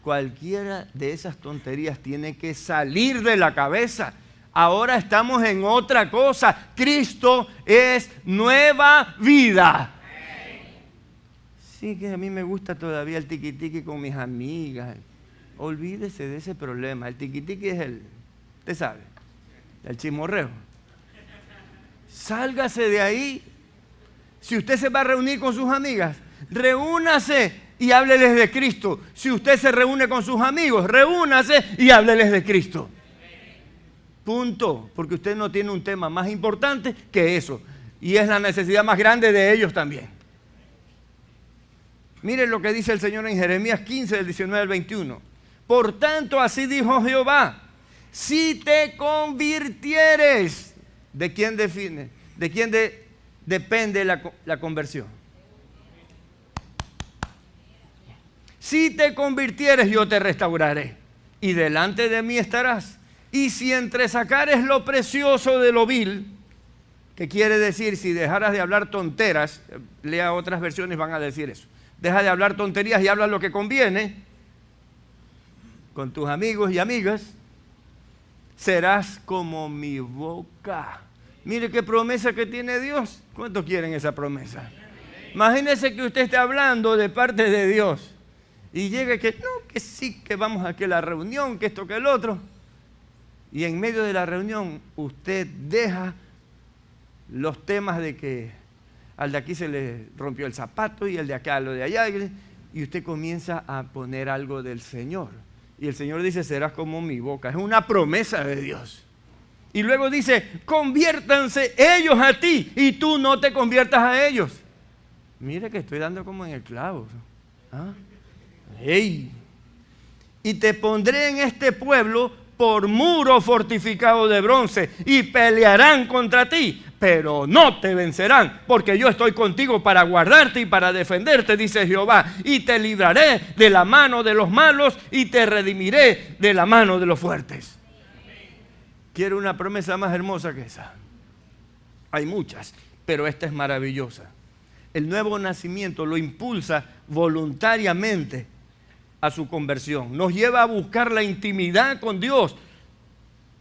Cualquiera de esas tonterías tiene que salir de la cabeza. Ahora estamos en otra cosa. Cristo es nueva vida. Sí, que a mí me gusta todavía el tiquitiqui con mis amigas. Olvídese de ese problema. El tiquitiqui es usted sabe, el chismorreo. Sálgase de ahí. Si usted se va a reunir con sus amigas, reúnase y hábleles de Cristo. Si usted se reúne con sus amigos, reúnase y hábleles de Cristo. Punto. Porque usted no tiene un tema más importante que eso. Y es la necesidad más grande de ellos también. Miren lo que dice el Señor en Jeremías 15, del 19 al 21. Por tanto, así dijo Jehová, si te convirtieres, ¿de quién define? ¿De quién depende la conversión? Si te convirtieres, yo te restauraré, y delante de mí estarás. Y si entresacares lo precioso de lo vil, que quiere decir, si dejaras de hablar tonteras, lea otras versiones, van a decir eso. Deja de hablar tonterías y habla lo que conviene con tus amigos y amigas. Serás como mi boca. Mire qué promesa que tiene Dios. ¿Cuántos quieren esa promesa? Imagínese que usted esté hablando de parte de Dios y llegue que no, que sí, que vamos aquí a la reunión, que esto, que el otro. Y en medio de la reunión usted deja los temas de que al de aquí se le rompió el zapato y el de acá lo de allá, y usted comienza a poner algo del Señor. Y el Señor dice, serás como mi boca. Es una promesa de Dios. Y luego dice, conviértanse ellos a ti y tú no te conviertas a ellos. Mire que estoy dando como en el clavo. ¿Ah? ¡Ey! Y te pondré en este pueblo por muro fortificado de bronce y pelearán contra ti, pero no te vencerán, porque yo estoy contigo para guardarte y para defenderte, dice Jehová, y te libraré de la mano de los malos y te redimiré de la mano de los fuertes. Quiero una promesa más hermosa que esa. Hay muchas, pero esta es maravillosa. El nuevo nacimiento lo impulsa voluntariamente a su conversión. Nos lleva a buscar la intimidad con Dios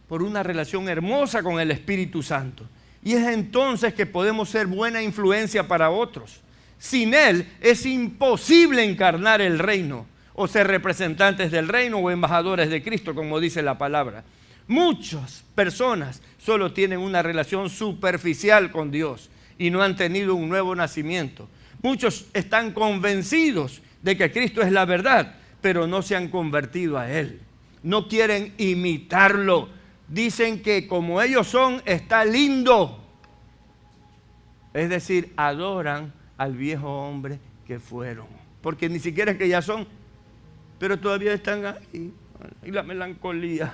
por una relación hermosa con el Espíritu Santo. Y es entonces que podemos ser buena influencia para otros. Sin Él es imposible encarnar el reino o ser representantes del reino o embajadores de Cristo, como dice la palabra. Muchas personas solo tienen una relación superficial con Dios y no han tenido un nuevo nacimiento. Muchos están convencidos de que Cristo es la verdad, pero no se han convertido a Él. No quieren imitarlo. Dicen que como ellos son, está lindo. Es decir, adoran al viejo hombre que fueron. Porque ni siquiera es que ya son, pero todavía están ahí. Y la melancolía.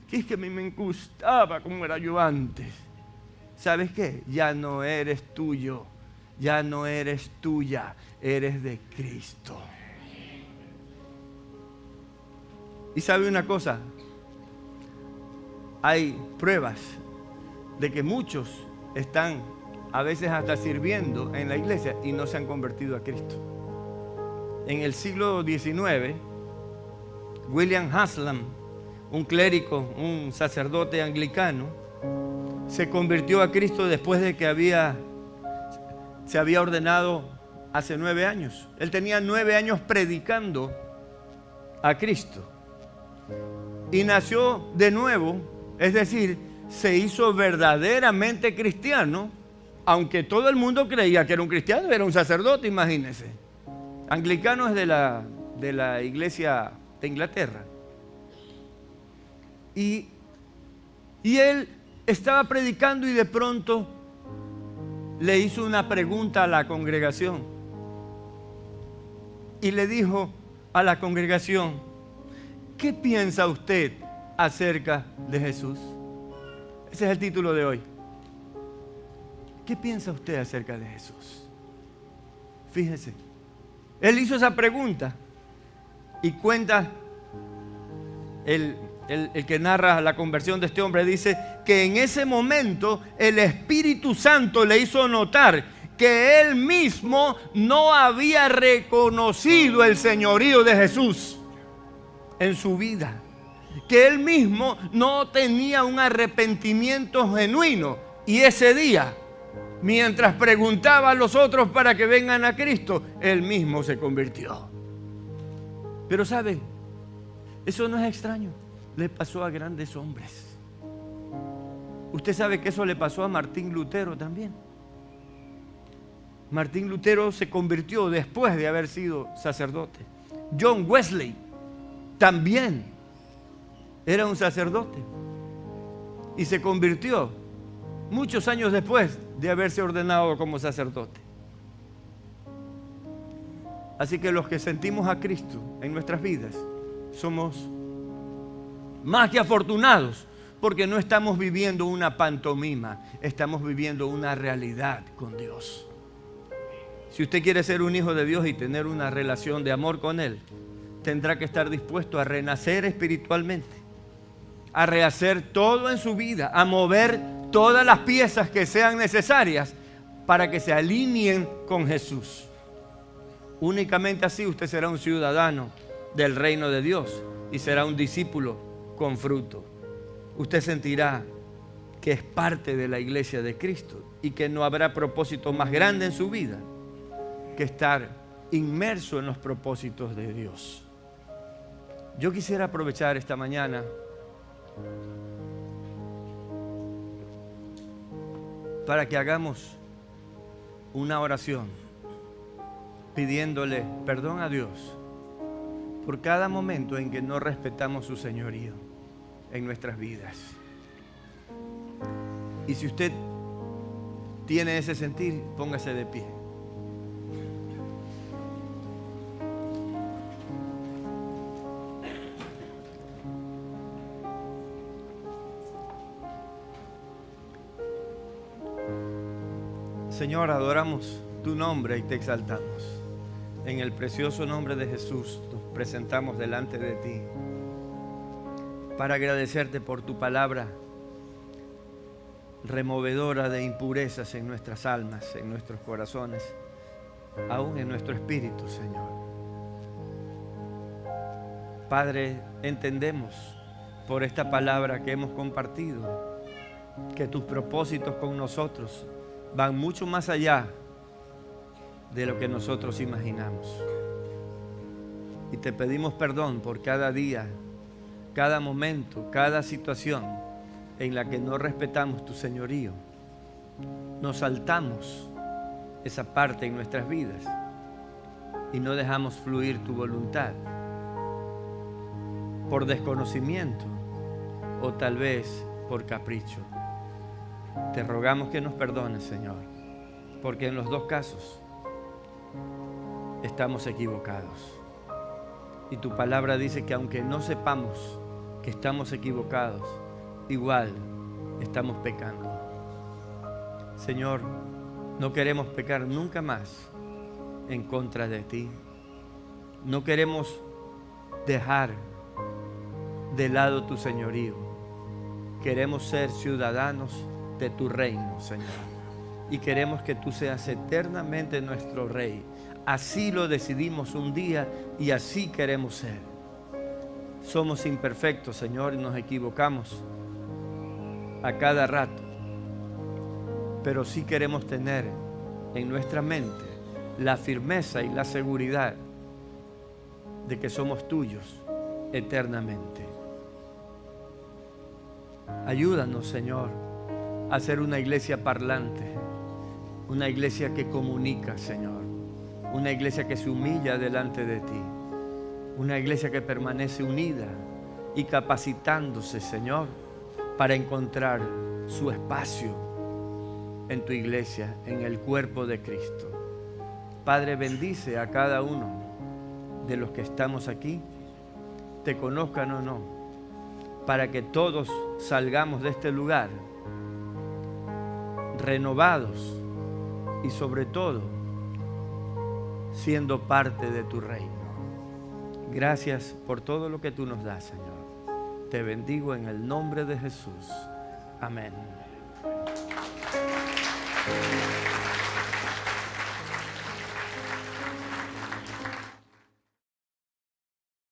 Que es que a mí me gustaba como era yo antes. ¿Sabes qué? Ya no eres tuyo. Ya no eres tuya. Eres de Cristo. Y sabe una cosa, hay pruebas de que muchos están a veces hasta sirviendo en la iglesia y no se han convertido a Cristo. En el siglo XIX, William Haslam, un clérigo, un sacerdote anglicano, se convirtió a Cristo después de que se había ordenado hace 9 años. Él tenía 9 años predicando a Cristo. Y nació de nuevo, es decir, se hizo verdaderamente cristiano, aunque todo el mundo creía que era un cristiano, era un sacerdote, imagínense. Anglicano es de la iglesia de Inglaterra. Y él estaba predicando y de pronto le hizo una pregunta a la congregación. Y le dijo a la congregación: ¿qué piensa usted acerca de Jesús? Ese es el título de hoy. ¿Qué piensa usted acerca de Jesús? Fíjese, él hizo esa pregunta y cuenta el que narra la conversión de este hombre, dice que en ese momento el Espíritu Santo le hizo notar que él mismo no había reconocido el señorío de Jesús en su vida, que él mismo no tenía un arrepentimiento genuino. Y ese día, mientras preguntaba a los otros para que vengan a Cristo, él mismo se convirtió. Pero ¿sabe? Eso no es extraño. Le pasó a grandes hombres. Usted sabe que eso le pasó a Martín Lutero también. Martín Lutero se convirtió después de haber sido sacerdote. John Wesley también era un sacerdote y se convirtió muchos años después de haberse ordenado como sacerdote. Así que los que sentimos a Cristo en nuestras vidas somos más que afortunados, porque no estamos viviendo una pantomima, estamos viviendo una realidad con Dios. Si usted quiere ser un hijo de Dios y tener una relación de amor con Él, tendrá que estar dispuesto a renacer espiritualmente, a rehacer todo en su vida, a mover todas las piezas que sean necesarias para que se alineen con Jesús. Únicamente así usted será un ciudadano del reino de Dios y será un discípulo con fruto. Usted sentirá que es parte de la iglesia de Cristo y que no habrá propósito más grande en su vida que estar inmerso en los propósitos de Dios. Yo quisiera aprovechar esta mañana para que hagamos una oración pidiéndole perdón a Dios por cada momento en que no respetamos su señorío en nuestras vidas. Y si usted tiene ese sentir, póngase de pie. Señor, adoramos tu nombre y te exaltamos. En el precioso nombre de Jesús nos presentamos delante de ti para agradecerte por tu palabra removedora de impurezas en nuestras almas, en nuestros corazones, aún en nuestro espíritu, Señor. Padre, entendemos por esta palabra que hemos compartido que tus propósitos con nosotros van mucho más allá de lo que nosotros imaginamos. Y te pedimos perdón por cada día, cada momento, cada situación en la que no respetamos tu señorío. Nos saltamos esa parte en nuestras vidas y no dejamos fluir tu voluntad por desconocimiento o tal vez por capricho. Te rogamos que nos perdones, Señor, porque en los dos casos estamos equivocados. Y tu palabra dice que aunque no sepamos que estamos equivocados, igual estamos pecando. Señor, no queremos pecar nunca más en contra de ti. No queremos dejar de lado tu señorío. Queremos ser ciudadanos de tu reino, Señor. Y queremos que tú seas eternamente nuestro Rey. Así lo decidimos un día y así queremos ser. Somos imperfectos, Señor, y nos equivocamos a cada rato. Pero sí queremos tener en nuestra mente la firmeza y la seguridad de que somos tuyos eternamente. Ayúdanos, Señor, a ser una iglesia parlante, una iglesia que comunica, Señor, una iglesia que se humilla delante de ti, una iglesia que permanece unida y capacitándose, Señor, para encontrar su espacio en tu iglesia, en el cuerpo de Cristo. Padre, bendice a cada uno de los que estamos aquí, te conozcan o no, para que todos salgamos de este lugar renovados y sobre todo siendo parte de tu reino. Gracias por todo lo que tú nos das, Señor. Te bendigo en el nombre de Jesús. Amén.